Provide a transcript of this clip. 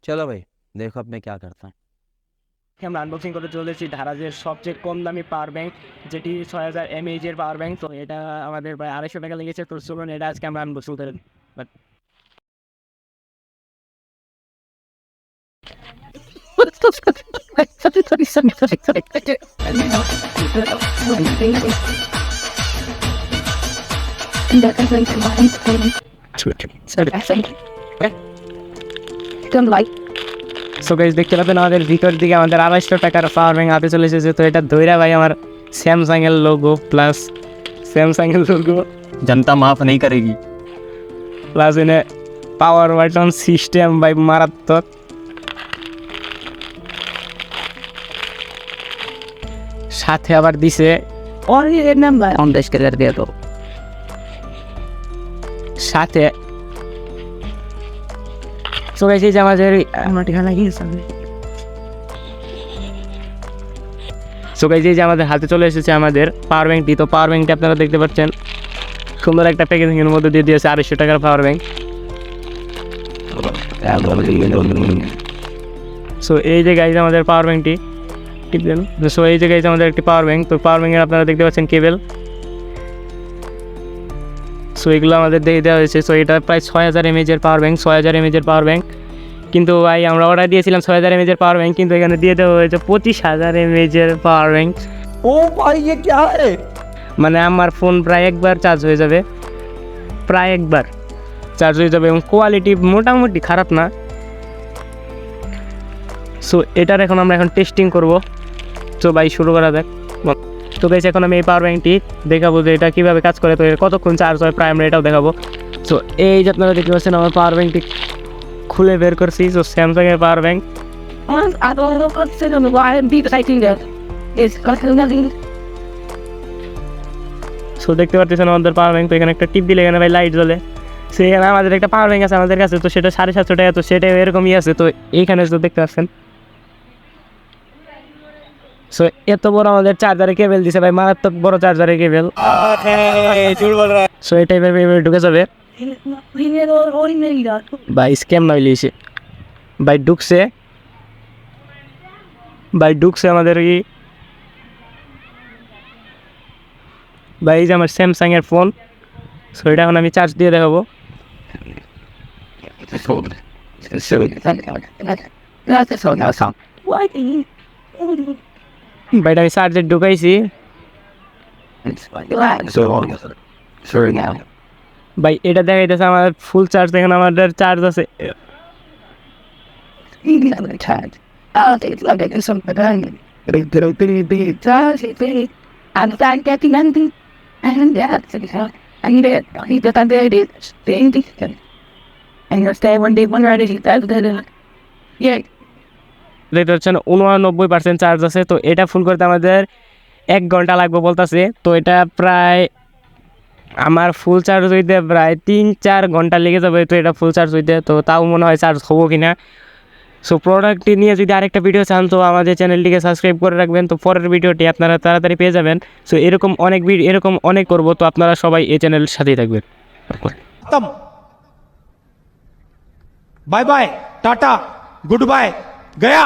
चलो भाई देखो अब मैं क्या करता हूँ। আমরা আনবক্সিং করে চলেছি ধারাজের সবচেয়ে কম দামি পাওয়ার ব্যাংক, যেটি 6000 mAh এর পাওয়ার ব্যাংক। তো এটা আমাদের প্রায় 250 টাকা লেগেছে। তো চলুন এটা আজকে আমরা আনবক্সিং করি। বাট সো গাইস দেখতে পাবেন আমাদের ভিতর দিকে আমাদের 250 টাকার পাওয়ার ব্যাংক হাতে চলে এসেছে। তো এটা ধইরা ভাই আমার স্যামসাং এর লোগো প্লাস স্যামসাং এর লোগো जनता माफ नहीं करेगी। প্লাস এনে পাওয়ার বাটন সিস্টেম ভাই মারাত্মক। সাথে আবার দিছে और नंबर ऑन दस कर दिया तो সাথে সো গাইস এই যে আমাদের ठिकाना ही सामने সো গাইস এই যে আমাদের হাতে চলে এসেছে আমাদের পাওয়ার ব্যাংকটি। তো পাওয়ার ব্যাংকটি আপনারা দেখতে পাচ্ছেন সুন্দর একটা প্যাকেজিং এর মধ্যে দিয়ে দিয়েছে 250 টাকার পাওয়ার ব্যাংক। সো এই যে গাইস আমাদের পাওয়ার ব্যাংকটি টিপলেন। সো এই যে গাইস আমাদের একটি পাওয়ার ব্যাংক। তো পাওয়ার ব্যাংকের আপনারা দেখতে পাচ্ছেন কেবল। সো এগুলো আমাদের দিয়ে দেওয়া হয়েছে। সো এটা প্রায় 6000 mAh এর পাওয়ার ব্যাংক, 6000 mAh এর পাওয়ার ব্যাংক। কিন্তু ভাই আমরা অর্ডার দিয়েছিলাম 6000 mAh এর পাওয়ার ব্যাংক, কিন্তু এখানে দিয়ে দেওয়া হয়েছে 25000 mAh এর পাওয়ার ব্যাংক। ओ भाई ये क्या है? মানে আমার ফোন প্রায় একবার চার্জ হয়ে যাবে, প্রায় একবার চার্জ হয়ে যাবে এবং কোয়ালিটি মোটামুটি খারাপ না। সো এটার এখন আমরা টেস্টিং করব। তো ভাই শুরু করা যাক। তো গাইস এখন আমি এই পাওয়ার ব্যাংকটি দেখাবো যে এটা কীভাবে কাজ করে, তো এর কতক্ষণ চার্জ হয় প্রায় আমরা এটাও দেখাবো। সো এই যে আপনারা দেখতে পাচ্ছেন আমার পাওয়ার ব্যাংকটি খুলে বের করছি। সো স্যামসাংয়ের power bank. I don't know what's in the why and be exciting that it's got nothing. So দেখতে পাচ্ছেন আমাদের পাওয়ার ব্যাংক। তো এখানে একটা টিপ দিলে এখানে ভাই লাইট জ্বলে। সো এখানে আমাদের একটা পাওয়ার ব্যাংক আছে আমাদের কাছে, তো সেটা 750 টাকা। তো সেটা এরকমই আছে। তো এইখানে তো দেখতে পাচ্ছেন। সো এত বড় আমাদের চার্জারের কেবল দিছে ভাই, মারাত্মক বড় চার্জারের কেবল। সো এই টাইপের ঢুকে যাবে ভাই, স্ক্যাম নইলে এসে ভাই ঢুকছে আমাদের এই ভাই এই যে আমার স্যামসাং এর ফোন। সো এটা এখন আমি চার্জ দিয়ে দেখাবো। ভাই আমি চার্জে ঢুকাইছি ভাই, এটা দেখাইতেছে আমার ফুল চার্জ। এখন আমাদের চার্জ আছে I'll take like some I'm trying getting anything and that's it. I need it. I need that. And you'll stay one day, one ready. Yeah. দেখতে পাচ্ছেন 89% চার্জ আছে। তো এটা ফুল করতে আমাদের 1 ঘন্টা লাগবে বলতেছে। তো এটা প্রায় আমার ফুল চার্জ হইতে প্রায় 3-4 ঘন্টা লেগে যাবে। তো এটা ফুল চার্জ হইতে, তো তাও মনে হয় চার্জ হবো কিনা। সো প্রোডাক্টটি নিয়ে যদি আরেকটা ভিডিও চান তো আমাদের চ্যানেলটিকে সাবস্ক্রাইব করে রাখবেন। তো পরের ভিডিওটি আপনারা তাড়াতাড়ি পেয়ে যাবেন। সো এরকম অনেক করবো। তো আপনারা সবাই এই চ্যানেলের সাথেই থাকবেন। Bye bye tata good bye गया।